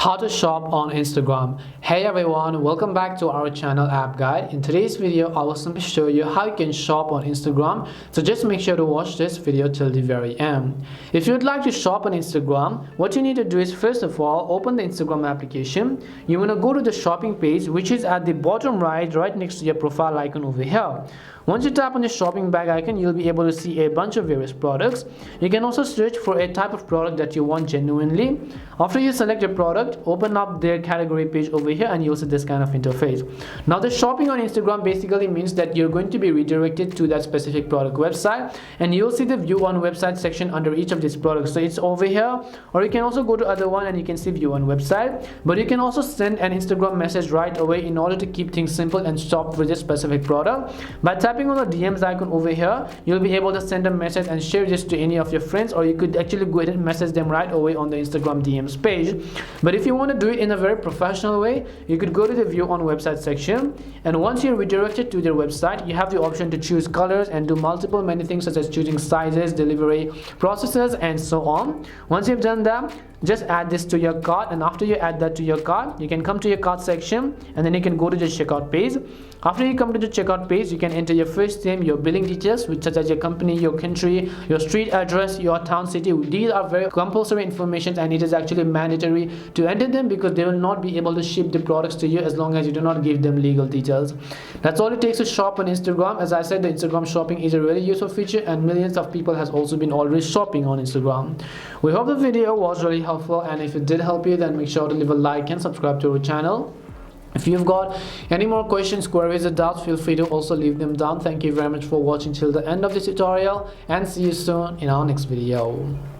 How to shop on Instagram. Hey everyone, welcome back to our channel App Guide. In today's video I will simply show you how you can shop on Instagram, so just make sure to watch this video till the very end. If you'd like to shop on Instagram, what you need to do is, first of all, open the Instagram application. You want to go to the shopping page, which is at the bottom right next to your profile icon over here. Once you tap on the shopping bag icon, you'll be able to see a bunch of various products. You can also search for a type of product that you want genuinely. After you select your product, open up their category page over here and you'll see this kind of interface. Now the shopping on Instagram basically means that you're going to be redirected to that specific product website, and you'll see the view on website section under each of these products. So it's over here, or you can also go to other one and you can see view on website, but you can also send an Instagram message right away in order to keep things simple and shop with this specific product. By tapping on the DMs icon over here, you'll be able to send a message and share this to any of your friends, or you could actually go ahead and message them right away on the Instagram DMs page. But if you want to do it in a very professional way, you could go to the view on website section, and once you're redirected to their website, you have the option to choose colors and do many things such as choosing sizes, delivery processes, and so on. Once you've done that, just add this to your cart, and after you add that to your cart, you can come to your cart section and then you can go to the checkout page. After you come to the checkout page, you can enter your first name, your billing details, which such as your company, your country, your street address, your town, city. These are very compulsory information, and it is actually mandatory to enter them because they will not be able to ship the products to you as long as you do not give them legal details. That's all it takes to shop on Instagram. As I said, the Instagram shopping is a really useful feature, and millions of people has also been already shopping on Instagram. We hope the video was really helpful, and if it did help you, then make sure to leave a like and subscribe to our channel. If you've got any more questions, queries, or doubts, feel free to also leave them down. Thank you very much for watching till the end of this tutorial, and see you soon in our next video.